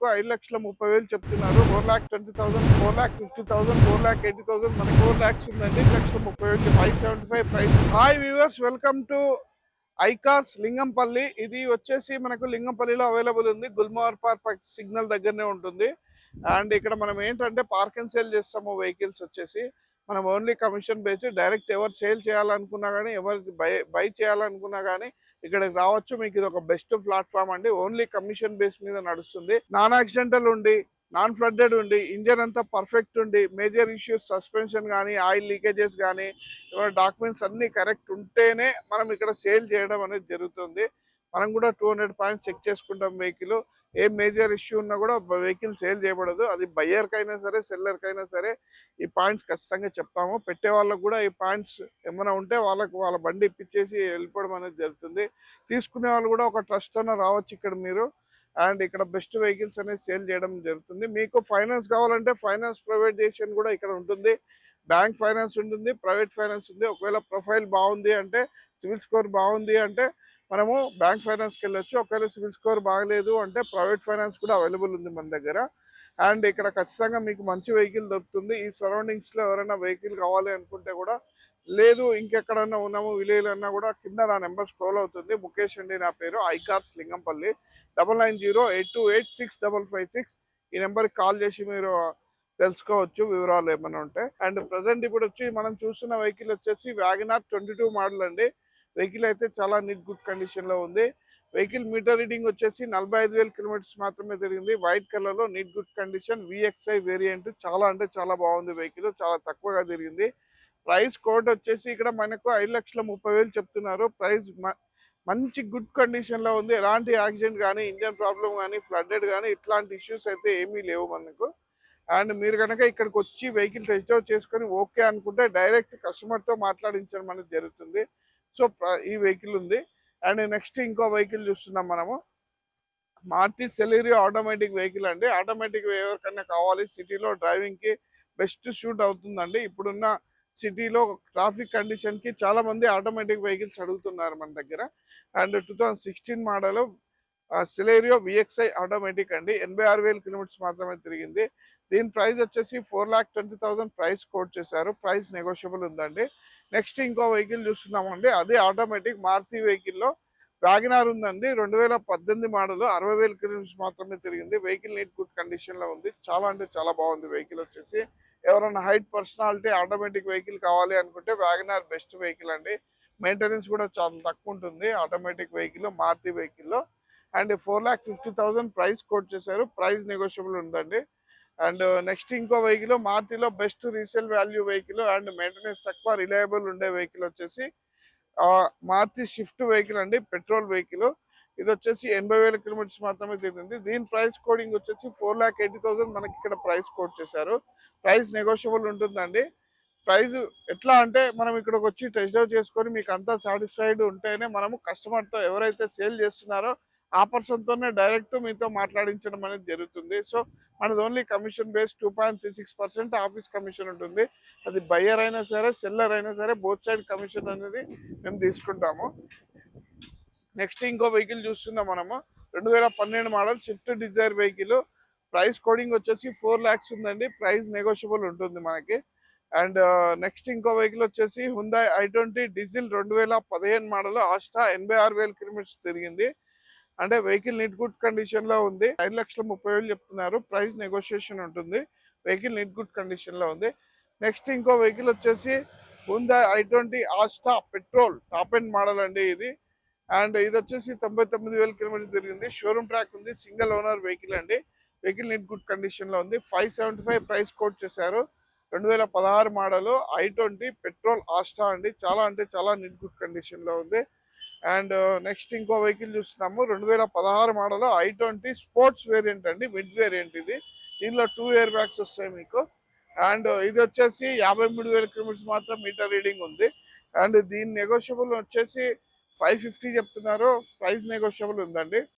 మనకు 5,30,000 చెప్తున్నారు. 4,20,000, 4,50,000, 4,80,000, మనకి 4 lakhs ఉందండి. 1,30,000, 575 price. Hi viewers, welcome to iCars Lingampally. ఇది వచ్చేసి మనకు లింగంపల్లిలో అవైలబుల్ ఉంది. గుల్మోహర్ పార్క్ సిగ్నల్ దగ్గరనే ఉంటుంది. అండ్ ఇక్కడ మనం ఏంటంటే పార్క్ అండ్ సేల్ చేస్తాము. వెహికల్స్ వచ్చేసి మనం ఓన్లీ కమిషన్ బేస్డ్, డైరెక్ట్ ఎవరు సేల్ చేయాలనుకున్నా కానీ, ఎవరు బై చేయాలనుకున్నా కానీ ఇక్కడికి రావచ్చు. మీకు ఇది ఒక బెస్ట్ ప్లాట్ఫామ్ అండి. ఓన్లీ కమిషన్ బేస్ మీద నడుస్తుంది. నాన్ యాక్సిడెంటల్ ఉండి, నాన్ ఫ్లడ్డెడ్ ఉండి, ఇంజన్ అంతా పర్ఫెక్ట్ ఉండి, మేజర్ ఇష్యూస్ సస్పెన్షన్ కానీ, ఆయిల్ లీకేజెస్ కానీ, డాక్యుమెంట్స్ అన్ని కరెక్ట్ ఉంటేనే మనం ఇక్కడ సేల్ చేయడం అనేది జరుగుతుంది. మనం కూడా 200 పాయింట్స్ చెక్ చేసుకుంటాం. వెహికల్ ఏ మేజర్ ఇష్యూ ఉన్నా కూడా వెహికల్ సేల్ చేయబడదు. అది బయ్యర్కైనా సరే, సెల్లర్కైనా సరే ఈ పాయింట్స్ ఖచ్చితంగా చెప్తాము. పెట్టే వాళ్ళకు కూడా ఈ పాయింట్స్ ఏమైనా ఉంటే వాళ్ళ బండి ఇప్పించేసి వెళ్ళిపోవడం అనేది జరుగుతుంది. తీసుకునే వాళ్ళు కూడా ఒక ట్రస్ట్తోనే రావచ్చు ఇక్కడ మీరు. అండ్ ఇక్కడ బెస్ట్ వెహికల్స్ అనేది సేల్ చేయడం జరుగుతుంది. మీకు ఫైనాన్స్ కావాలంటే ఫైనాన్స్ ప్రైవేటైజేషన్ కూడా ఇక్కడ ఉంటుంది. బ్యాంక్ ఫైనాన్స్ ఉంటుంది, ప్రైవేట్ ఫైనాన్స్ ఉంది. ఒకవేళ ప్రొఫైల్ బాగుంది అంటే, సివిల్ స్కోర్ బాగుంది అంటే మనము బ్యాంక్ ఫైనాన్స్కి వెళ్ళొచ్చు. ఒకవేళ సివిల్ స్కోర్ బాగలేదు అంటే ప్రైవేట్ ఫైనాన్స్ కూడా అవైలబుల్ ఉంది మన దగ్గర. అండ్ ఇక్కడ ఖచ్చితంగా మీకు మంచి వెహికల్ దొరుకుతుంది. ఈ సరౌండింగ్స్లో ఎవరైనా వెహికల్ కావాలి అనుకుంటే కూడా, లేదు ఇంకెక్కడన్నా ఉన్నాము విలేజ్ అన్నా కూడా, కింద నా నెంబర్ స్క్రోల్ అవుతుంది. ముఖేష్ అండి నా పేరు. ఐకార్స్ లింగంపల్లి. 9908286556. ఈ నెంబర్కి కాల్ చేసి మీరు తెలుసుకోవచ్చు వివరాలు ఏమైనా ఉంటే. అండ్ ప్రజెంట్ ఇప్పుడు వచ్చి మనం చూస్తున్న వెహికల్ వచ్చేసి వ్యాగనార్ 22 మోడల్ అండి. వెహికల్ అయితే చాలా నీట్ గుడ్ కండిషన్లో ఉంది. వెహికల్ మీటర్ రీడింగ్ వచ్చేసి 45,000 కిలోమీటర్స్ మాత్రమే తిరిగింది. వైట్ కలర్లో neat good condition, VXI variant. చాలా అంటే చాలా బాగుంది వెహికల్, చాలా తక్కువగా తిరిగింది. ప్రైస్ కోడ్ వచ్చేసి ఇక్కడ మనకు 5,30,000 చెప్తున్నారు. ప్రైస్ మంచి గుడ్ కండిషన్లో ఉంది. ఎలాంటి యాక్సిడెంట్ కానీ, ఇంజన్ ప్రాబ్లం కానీ, ఫ్లడ్డెడ్ కానీ ఇట్లాంటి ఇష్యూస్ అయితే ఏమీ లేవు మనకు. అండ్ మీరు కనుక ఇక్కడికి వచ్చి వెహికల్ టెస్ట్ డ్రైవ్ చేసుకొని ఓకే అనుకుంటే డైరెక్ట్ కస్టమర్తో మాట్లాడించడం అనేది జరుగుతుంది. సో ఈ వెహికల్ ఉంది. అండ్ నెక్స్ట్ ఇంకో వెహికల్ చూస్తున్నాం మనము. మారుతి సెలీరియో ఆటోమేటిక్ వెహికల్ అండి. ఆటోమేటిక్ ఎవరికైనా కావాలి, సిటీలో డ్రైవింగ్కి బెస్ట్ షూట్ అవుతుందండి. ఇప్పుడున్న సిటీలో ట్రాఫిక్ కండిషన్కి చాలామంది ఆటోమేటిక్ వెహికల్స్ అడుగుతున్నారు మన దగ్గర. And 2016 model Celerio VXi automatic అండి. 86,000 కిలోమీటర్స్ మాత్రమే తిరిగింది. దీని ప్రైస్ వచ్చేసి 4,20,000 ప్రైస్ కోట్ చేశారు. ప్రైస్ నెగోషియబుల్ ఉందండి. నెక్స్ట్ ఇంకో వెహికల్ చూస్తున్నామండి. అదే ఆటోమేటిక్ మారుతి వెహికల్లో వ్యాగనార్ ఉందండి. 2018 మోడల్, 60,000 కిలోమీటర్స్ మాత్రమే తిరిగింది. వెహికల్ నీట్ గుడ్ కండిషన్లో ఉంది. చాలా అంటే చాలా బాగుంది వెహికల్ వచ్చేసి. ఎవరైనా హైట్ పర్సనాలిటీ ఆటోమేటిక్ వెహికల్ కావాలి అనుకుంటే వ్యాగనార్ బెస్ట్ వెహికల్ అండి. మెయింటెనెన్స్ కూడా చాలా తక్కువ ఉంటుంది ఆటోమేటిక్ వెహికల్, మారుతి వెహికల్లో. అండ్ 4,50,000 ప్రైస్ కోట్ చేశారు. ప్రైస్ నెగోషియబుల్ ఉందండి. అండ్ నెక్స్ట్ ఇంకో వెహికల్ మారుతిలో best resale value vehicle and maintenance తక్కువ, రిలయబుల్ ఉండే వెహికల్ వచ్చేసి మారుతి షిఫ్ట్ వెహికల్ అండి. Petrol vehicle. ఇది వచ్చేసి 80,000 కిలోమీటర్స్ మాత్రమే తిరిగింది. దీని ప్రైస్ కోడింగ్ వచ్చేసి 4,80,000 మనకి ఇక్కడ ప్రైస్ కోట్ చేశారు. ప్రైస్ నెగోషియబుల్ ఉంటుందండి. ప్రైస్ ఎట్లా అంటే, మనం ఇక్కడికి వచ్చి టెస్ట్ డ్రైవ్ చేసుకొని మీకు అంతా సాటిస్ఫైడ్ ఉంటేనే మనము కస్టమర్తో, ఎవరైతే సేల్ చేస్తున్నారో ఆ పర్సన్తోనే డైరెక్ట్ మీతో మాట్లాడించడం అనేది జరుగుతుంది. సో మనది only commission base 2.36% office commission ఉంటుంది. అది బయ్యర్ అయినా సరే, సెల్లర్ అయినా సరే, బోత్ సైడ్ కమిషన్ అనేది మేము తీసుకుంటాము. నెక్స్ట్ ఇంకో వెహికల్ చూస్తున్నాం మనము. 2012 model Swift Dzire vehicle. Price quoting వచ్చేసి 4 lakhs ఉందండి. ప్రైస్ నెగోషియబుల్ ఉంటుంది మనకి. అండ్ నెక్స్ట్ ఇంకో వెహికల్ వచ్చేసి Hyundai i20 diesel 2015 model, Asta 86,000 kilometres తిరిగింది. అంటే వెహికల్ నీట్ గుడ్ కండిషన్లో ఉంది. 5,30,000 చెప్తున్నారు. ప్రైస్ నెగోషియేషన్ ఉంటుంది. వెహికల్ నీట్ గుడ్ కండిషన్లో ఉంది. నెక్స్ట్ ఇంకో వెహికల్ వచ్చేసి Hyundai i20 Asta petrol top end model అండి ఇది. అండ్ ఇది వచ్చేసి 99,000 కిలోమీటర్స్ తిరిగింది. షోరూమ్ ట్రాక్ ఉంది. సింగిల్ ఓనర్ వెహికల్ అండి. వెహికల్ నీట్ గుడ్ కండిషన్లో ఉంది. 575 ప్రైస్ కోట్ చేశారు. 2016 మోడల్ i20 పెట్రోల్ ఆస్టా అండి. చాలా అంటే చాలా నీట్ గుడ్ కండిషన్లో ఉంది. అండ్ నెక్స్ట్ ఇంకో వెహికల్ చూస్తున్నాము. 2016 మోడల్ i20 స్పోర్ట్స్ వేరియంట్ అండి. మిడ్ వేరియంట్ ఇది. దీనిలో 2 ఎయిర్ బ్యాగ్స్ వస్తాయి మీకు. అండ్ ఇది వచ్చేసి 53,000 కిలోమీటర్స్ మాత్రం మీటర్ రీడింగ్ ఉంది. అండ్ దీని నెగోషియబుల్ వచ్చేసి 550 చెప్తున్నారు. ప్రైస్ నెగోషియబుల్ ఉందండి.